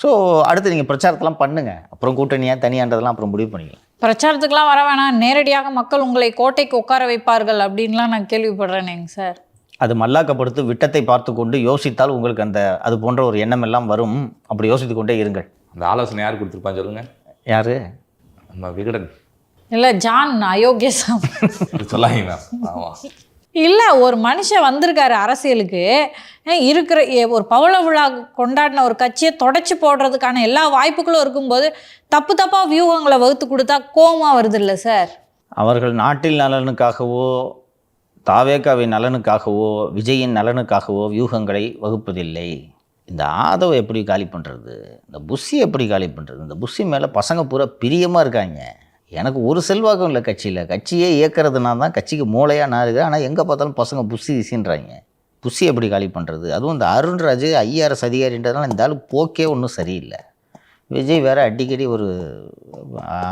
So அடுத்து நீங்கள் பிரச்சாரத்தெல்லாம் பண்ணுங்கள், அப்புறம் கூட்டணியாக தனியான்றதெல்லாம் அப்புறம் முடிவு பண்ணிக்கலாம். பிரச்சாரத்துக்குலாம் வர வேணாம், நேரடியாக மக்கள் உங்களை கோட்டைக்கு உட்கார வைப்பார்கள் அப்படின்லாம் நான் கேள்விப்படுறேனேங்க சார். அது மல்லாக்கப்படுத்து விட்டத்தை பார்த்து கொண்டு யோசித்தால் உங்களுக்கு அந்த அது போன்ற ஒரு எண்ணம் எல்லாம் வரும். அப்படி யோசித்து கொண்டே இருங்கள். அந்த ஆலோசனை யார் கொடுத்துருப்பான்னு சொல்லுங்கள். யார்? நம்ம விகடன் இல்லை, ஜான் அயோக்கியசாம் சொல்லாங்க மேம். ஆமாம், இல்லை, ஒரு மனுஷன் வந்திருக்காரு அரசியலுக்கு, இருக்கிற ஒரு பவள விழா கொண்டாடின ஒரு கட்சியை தொடச்சி போடுறதுக்கான எல்லா வாய்ப்புகளும் இருக்கும்போது தப்பாக வியூகங்களை வகுத்து கொடுத்தா கோமா வருது இல்லை சார்? அவர்கள் நாட்டில் நலனுக்காகவோ தாவேகாவின் நலனுக்காகவோ விஜயின் நலனுக்காகவோ வியூகங்களை வகுப்பதில்லை. இந்த ஆதவை எப்படி காலி பண்ணுறது, இந்த புஷி எப்படி காலி பண்ணுறது? இந்த புஷி மேலே பசங்க பூரா பிரியமாக இருக்காங்க. எனக்கு ஒரு செல்வாக்கம் இல்லை கட்சியில். கட்சியே இயக்கிறதுனா தான் கட்சிக்கு மூளையாக நான் இருக்கிறேன். ஆனால் எங்கே பார்த்தாலும் பசங்க புஷி இசின்றாங்க. புஷி எப்படி காலி பண்ணுறது? அதுவும் இந்த அருண்ராஜ் ஐஆர்எஸ் அதிகாரின்றதுனால இந்த ஆள் போக்கே ஒன்றும் சரியில்லை. விஜய் வேறு அடிக்கடி ஒரு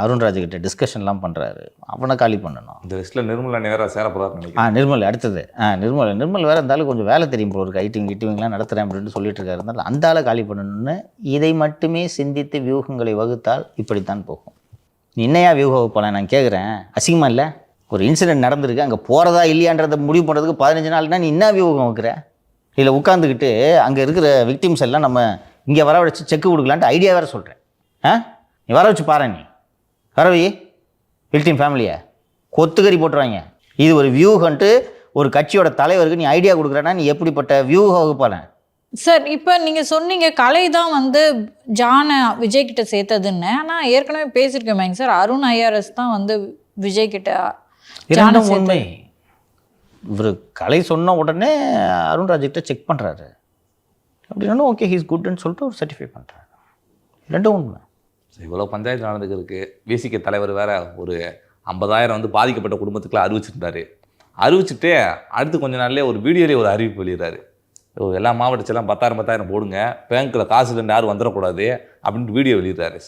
அருண்ராஜ்கிட்ட டிஸ்கஷன்லாம் பண்ணுறாரு. அவனை காலி பண்ணணும். இந்த லிஸ்ட்டில் நிர்மலா நேராக சேர போகிறாரு நினைக்கிறேன். நிர்மல் அடுத்தது. நிர்மல் வேறு இருந்தாலும் கொஞ்சம் வேலை தெரியும் போல ஒரு ஐட்டிங்லாம் நடத்துகிறேன் அப்படின்னு சொல்லிட்டு இருக்காரு. இருந்தாலும் அந்த ஆளை காலி பண்ணணும்னு இதை மட்டுமே சிந்தித்து வியூகங்களை வகுத்தால் இப்படித்தான் போகும். இன்னையா வியூக வகுப்பாள நான் கேட்குறேன், அசிங்கமாக இல்லை? ஒரு இன்சிடென்ட் நடந்திருக்கு, அங்கே போகிறதா இல்லையான்றதை முடிவு பண்ணுறதுக்கு 15 நாள்னா நீ என்ன வியூகம் வைக்கிற? இல்லை உட்காந்துக்கிட்டு அங்கே இருக்கிற விக்டிம்ஸ் எல்லாம் நம்ம இங்கே வர வச்சு செக்கு கொடுக்கலான்ட்டு ஐடியா வேறு சொல்கிறேன். நீ வர வச்சு பாரு, நீ வரவி விக்டிம் ஃபேமிலியை கொத்துக்கறி போட்டுருவாங்க. இது ஒரு வியூகன்ட்டு ஒரு கட்சியோட தலைவருக்கு நீ ஐடியா கொடுக்குறேன்னா நீ எப்படிப்பட்ட வியூக வகுப்பாளன்? சார், இப்போ நீங்கள் சொன்னீங்க கலை தான் ஜானை விஜய்கிட்ட சேர்த்ததுன்னு. ஆனால் ஏற்கனவே பேசியிருக்கேன் சார், அருண் ஐஆர்எஸ் தான் விஜய்கிட்ட ஜானை உண்மை. இவர் கலை சொன்ன உடனே அருண்ராஜ்கிட்ட செக் பண்ணுறாரு. அப்படின்னா ஓகே ஹீஸ் குட்னு சொல்லிட்டு ஒரு சர்டிஃபை பண்ணுறாரு. ரெண்டும் உண்மை. இவ்வளோ பஞ்சாயத்து நடந்துக்கு இருக்குது. விசிக தலைவர் வேறு ஒரு 50,000 பாதிக்கப்பட்ட குடும்பத்துக்குலாம் அறிவிச்சிருந்தாரு. அறிவிச்சுட்டு அடுத்து கொஞ்ச நாள்லேயே ஒரு வீடியோலேயே ஒரு அறிவிப்பு வெளியிடுறாரு. எல்லா மாவட்டச்செல்லாம் 10,000 போடுங்க, பேங்க்கில் காசு இல்லைன்னு யாரும் வந்துடக்கூடாது அப்படின்ட்டு வீடியோ வெளியிடுறாரு.